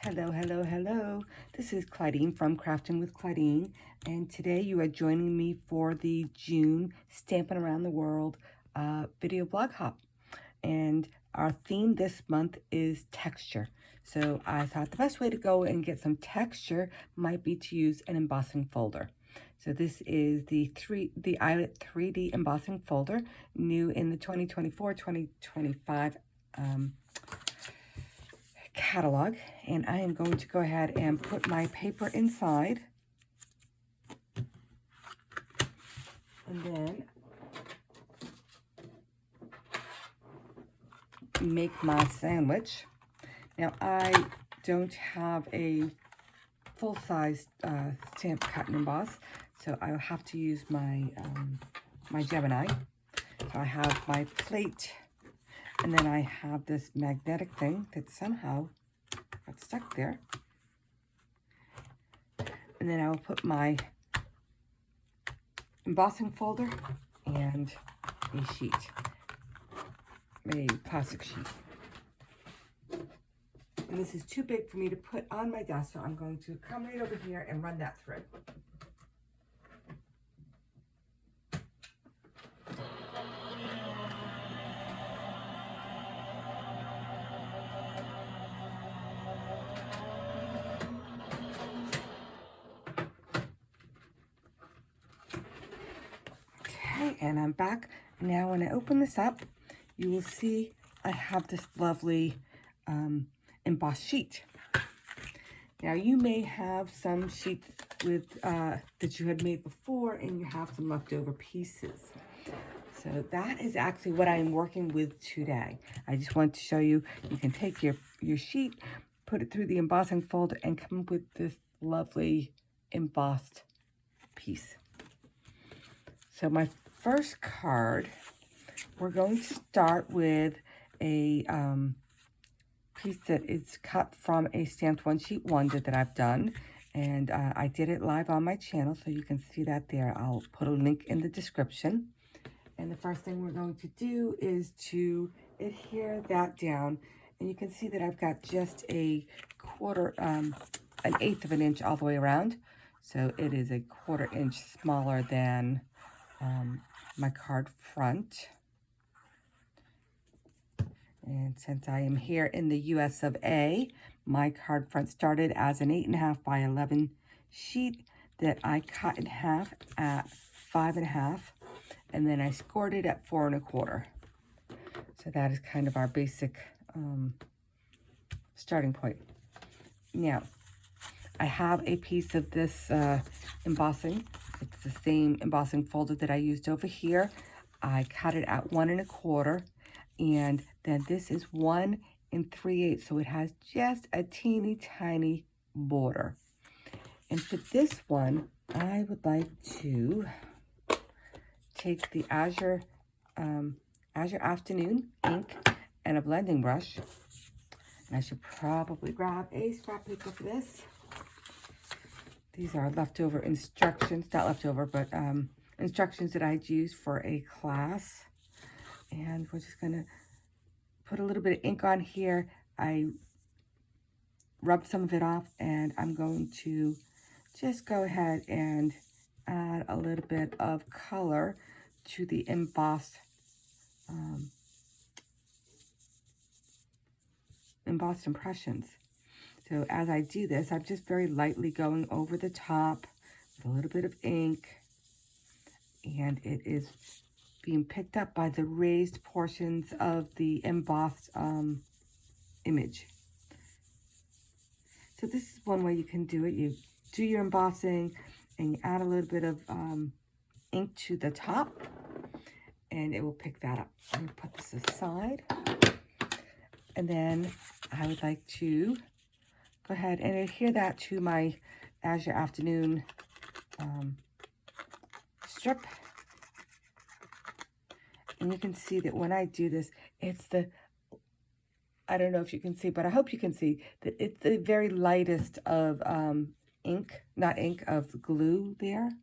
Hello, hello, hello. This is Claudine from Crafting with Claudine, and today you are joining me for the June Stampin' Around the World video blog hop. And our theme this month is texture. So I thought the best way to go and get some texture might be to use an embossing folder. So this is the Eyelet 3D embossing folder, new in the 2024-2025 catalog, and I am going to go ahead and put my paper inside, and then make my sandwich. Now I don't have a full-size stamp cut and emboss, so I'll have to use my my Gemini. So I have my plate, and then I have this magnetic thing that somehow got stuck there. And then I will put my embossing folder and a sheet, a plastic sheet. And this is too big for me to put on my desk, so I'm going to come right over here and run that through. Okay, and I'm back. Now when I open this up, you will see I have this lovely embossed sheet. Now you may have some sheets with that you had made before, and you have some leftover pieces. So that is actually what I'm working with today. I just want to show you, you can take your sheet, put it through the embossing folder, and come up with this lovely embossed piece. So my first card, we're going to start with a piece that is cut from a stamped one sheet wonder that I've done, and I did it live on my channel, so you can see that there. I'll put a link in the description. And the first thing we're going to do is to adhere that down, and you can see that I've got just a quarter, an eighth of an inch all the way around, so it is a 1/4 inch smaller than my card front. And since I am here in the US of A, my card front started as an 8.5 by 11 sheet that I cut in half at 5.5, and then I scored it at 4 1/4. So that is kind of our basic starting point. Now, I have a piece of this embossing. It's the same embossing folder that I used over here. I cut it at 1 1/4, and then this is 1 3/8, so it has just a teeny tiny border. And for this one, I would like to take the Azure Afternoon ink and a blending brush. And I should probably grab a scrap paper for this. These are leftover instructions, not leftover, but instructions that I'd used for a class. And we're just gonna put a little bit of ink on here. I rubbed some of it off, and I'm going to just go ahead and add a little bit of color to the embossed impressions. So as I do this, I'm just very lightly going over the top with a little bit of ink, and it is being picked up by the raised portions of the embossed image. So this is one way you can do it. You do your embossing, and you add a little bit of ink to the top, and it will pick that up. I'm going to put this aside, and then I would like to go ahead and adhere that to my Azure Afternoon strip. And you can see that when I do this, it's the, I don't know if you can see, but I hope you can see that it's the very lightest of of glue there.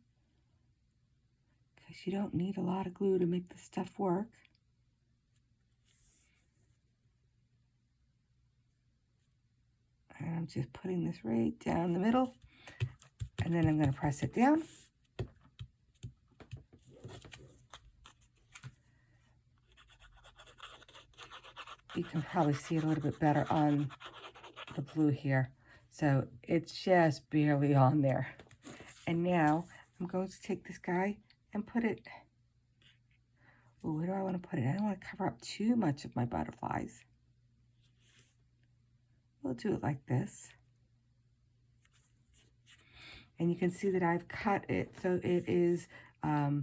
Because you don't need a lot of glue to make this stuff work. And I'm just putting this right down the middle, and then I'm going to press it down. You can probably see it a little bit better on the blue here. So it's just barely on there. And now I'm going to take this guy and put it, ooh, where do I want to put it? I don't want to cover up too much of my butterflies. We'll do it like this. And you can see that I've cut it so it is 5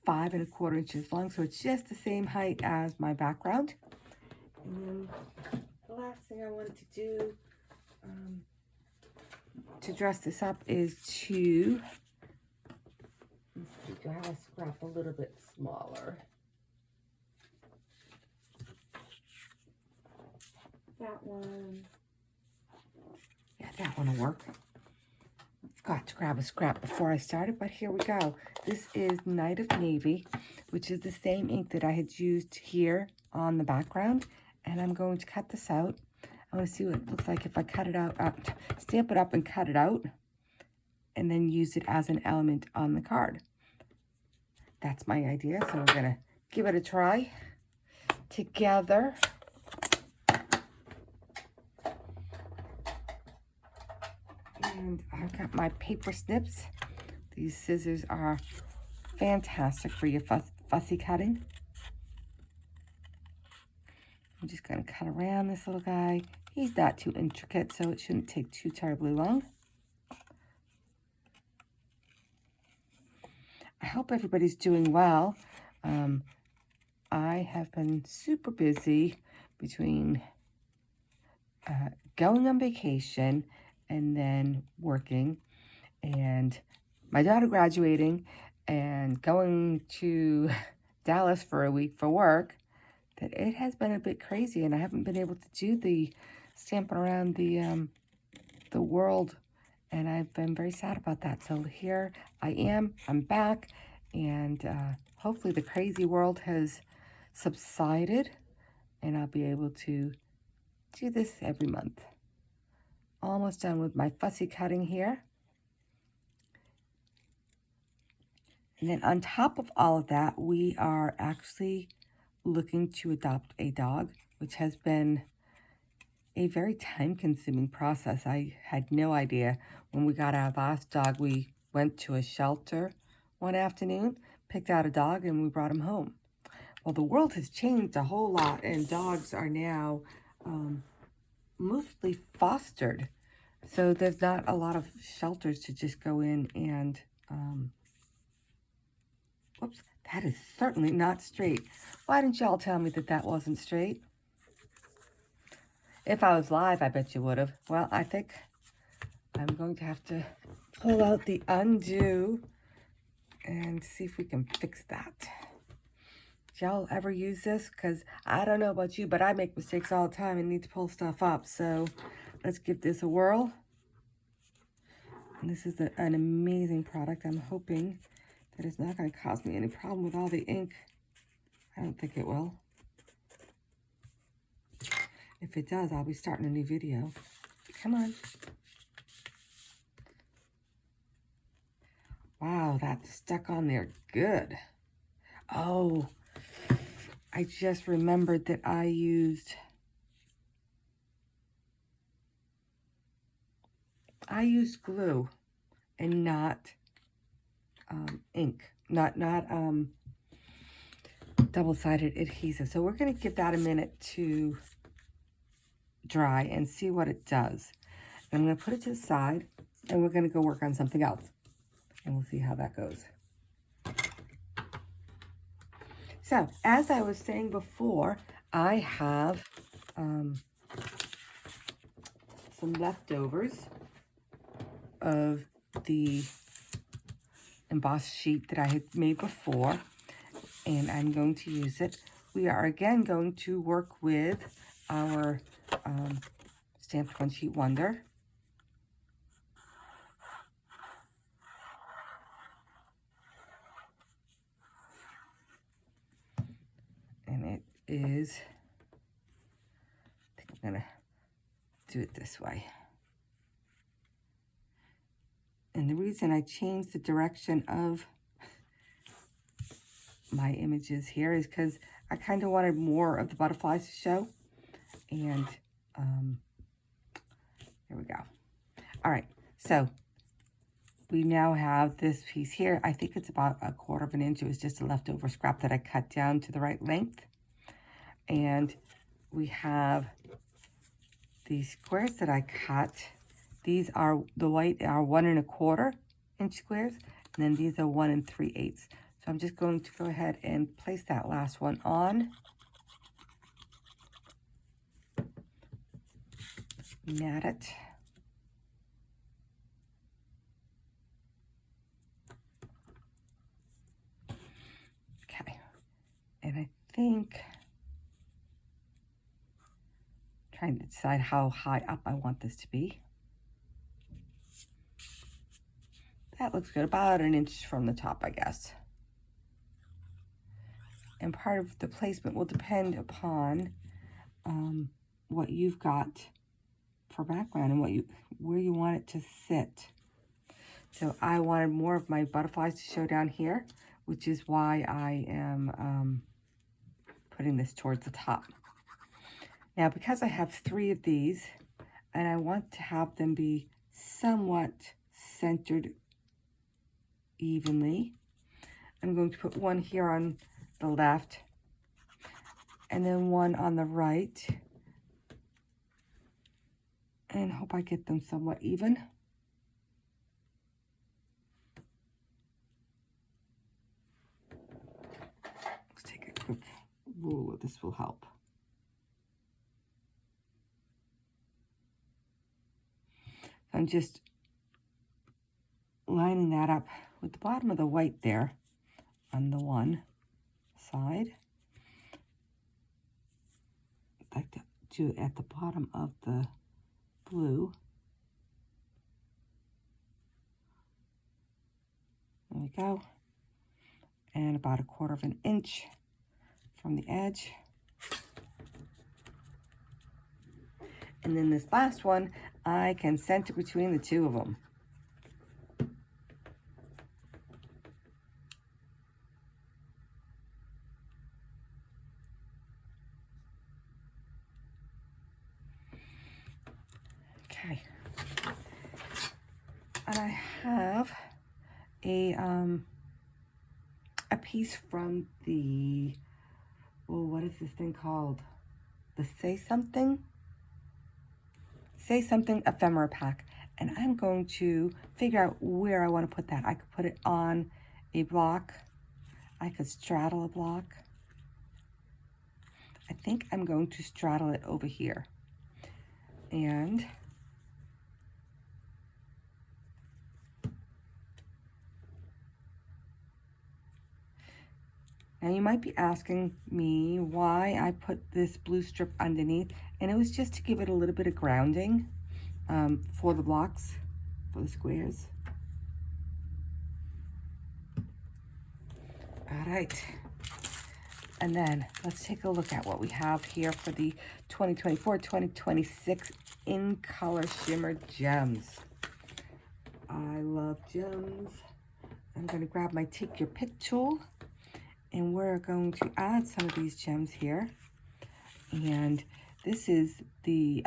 1/4 inches long. So it's just the same height as my background. And then the last thing I wanted to do to dress this up is to, let's see, do I have a scrap a little bit smaller? That one. Yeah, that one will work. Forgot to grab a scrap before I started, but here we go. This is Night of Navy, which is the same ink that I had used here on the background. And I'm going to cut this out. I want to see what it looks like if I cut it out, stamp it up and cut it out, and then use it as an element on the card. That's my idea, so we're going to give it a try together. And I've got my paper snips. These scissors are fantastic for your fussy cutting. I'm just going to cut around this little guy. He's not too intricate, so it shouldn't take too terribly long. I hope everybody's doing well. I have been super busy between going on vacation and then working, and my daughter graduating, and going to Dallas for a week for work, that it has been a bit crazy, and I haven't been able to do the Stampin' Around the World, and I've been very sad about that. So here I am, I'm back, and hopefully the crazy world has subsided, and I'll be able to do this every month. Almost done with my fussy cutting here. And then on top of all of that, we are actually looking to adopt a dog, which has been a very time-consuming process. I had no idea. When we got our last dog, we went to a shelter one afternoon, picked out a dog, and we brought him home. Well, the world has changed a whole lot, and dogs are now mostly fostered. So there's not a lot of shelters to just go in and, whoops, that is certainly not straight. Why didn't y'all tell me that that wasn't straight? If I was live, I bet you would have. Well, I think I'm going to have to pull out the undo and see if we can fix that. Did y'all ever use this? Because I don't know about you, but I make mistakes all the time and need to pull stuff up. So let's give this a whirl. And this is an amazing product. I'm hoping that it's not going to cause me any problem with all the ink. I don't think it will. If it does, I'll be starting a new video. Come on. Wow, that's stuck on there good. Oh, I just remembered that I used glue and not ink, not double-sided adhesive. So we're going to give that a minute to dry and see what it does. And I'm going to put it to the side, and we're going to go work on something else, and we'll see how that goes. So, as I was saying before, I have some leftovers of the embossed sheet that I had made before, and I'm going to use it. We are again going to work with our Stampin' One Sheet Wonder. And it is, I think I'm gonna do it this way. And the reason I changed the direction of my images here is because I kind of wanted more of the butterflies to show. And there we go. All right, so we now have this piece here. I think it's about 1/4 of an inch. It was just a leftover scrap that I cut down to the right length. And we have these squares that I cut. These are, the white are 1 1/4 inch squares, and then these are 1 3/8. So I'm just going to go ahead and place that last one on. Mat it. Okay, and I think, trying to decide how high up I want this to be. That looks good, about 1 inch from the top, I guess. And part of the placement will depend upon what you've got for background and where you want it to sit. So I wanted more of my butterflies to show down here, which is why I am putting this towards the top. Now, because I have 3 of these, and I want to have them be somewhat centered evenly, I'm going to put one here on the left, and then one on the right, and hope I get them somewhat even. Let's take a quick ruler, this will help. I'm just lining that up with the bottom of the white there on the one side. I'd like to do it at the bottom of the blue. There we go. And about 1/4 of an inch from the edge. And then this last one, I can center between the 2 of them. Okay. And I have a piece from the, oh, what is this thing called? The Say Something ephemera pack. And I'm going to figure out where I want to put that. I could put it on a block. I could straddle a block. I think I'm going to straddle it over here. And now you might be asking me why I put this blue strip underneath, and it was just to give it a little bit of grounding for the blocks, for the squares. All right, and then let's take a look at what we have here for the 2024-2026 in color shimmer gems. I love gems. I'm going to grab my Take Your Pick tool, and we're going to add some of these gems here. And this is the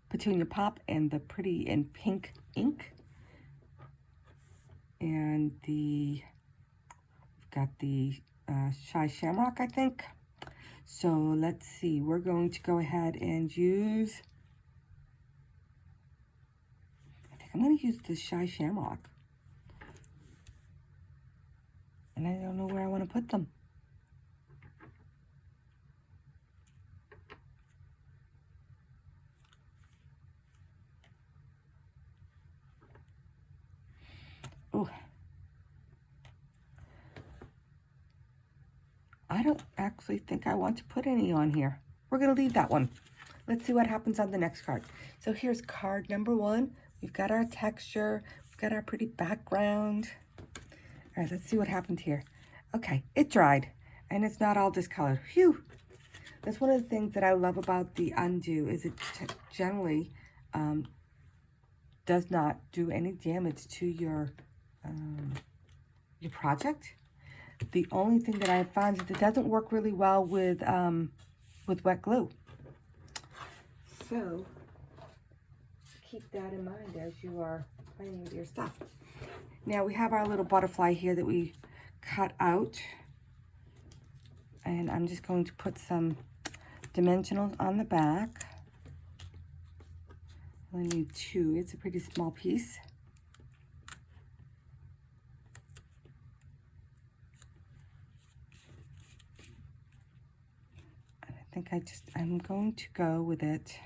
Petunia Pop and the Pretty in Pink ink. And we've got the Shy Shamrock, I think. So let's see, we're going to go ahead and use, I think I'm going to use the Shy Shamrock. And I don't know where I want to put them. Oh, I don't actually think I want to put any on here. We're going to leave that one. Let's see what happens on the next card. So here's card number 1. We've got our texture. We've got our pretty background. All right, let's see what happened here. Okay, it dried, and it's not all discolored. Phew! That's one of the things that I love about the undo, is it generally does not do any damage to your project. The only thing that I found is it doesn't work really well with wet glue. So keep that in mind as you are playing with your stuff. Now we have our little butterfly here that we cut out, and I'm just going to put some dimensionals on the back. I only need 2. It's a pretty small piece. And I think I'm going to go with it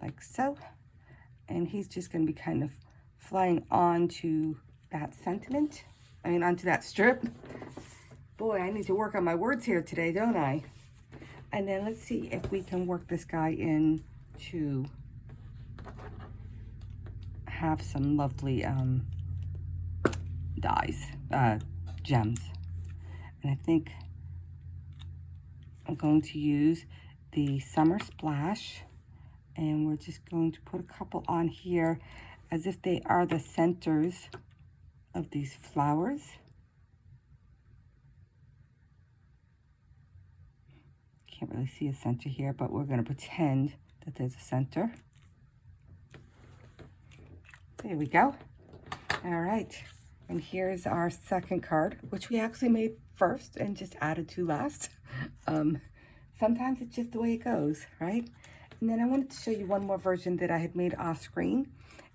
like so. And he's just going to be kind of flying onto that sentiment. Onto that strip. Boy, I need to work on my words here today, don't I? And then let's see if we can work this guy in to have some lovely dyes, gems. And I think I'm going to use the Summer Splash, and we're just going to put a couple on here as if they are the centers of these flowers. Can't really see a center here, but we're going to pretend that there's a center. There we go. All right, and here's our second card, which we actually made first and just added to last. Sometimes it's just the way it goes, right? And then I wanted to show you one more version that I had made off screen.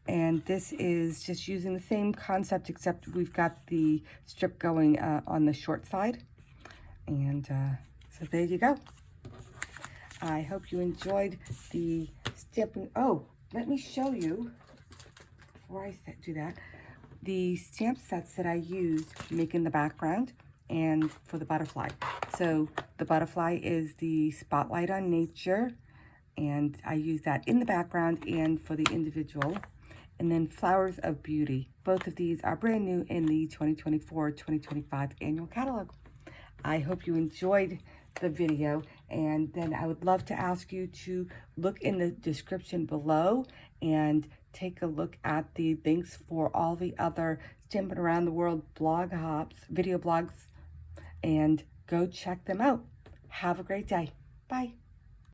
And this is just using the same concept, except we've got the strip going on the short side. And so there you go. I hope you enjoyed the stamping. Oh, let me show you, before I do that, the stamp sets that I used making the background and for the butterfly. So the butterfly is the Spotlight on Nature, and I use that in the background and for the individual. And then Flowers of Beauty. Both of these are brand new in the 2024-2025 annual catalog. I hope you enjoyed the video, and then I would love to ask you to look in the description below and take a look at the links for all the other Stampin' Around the World blog hops, video blogs, and go check them out. Have a great day. Bye.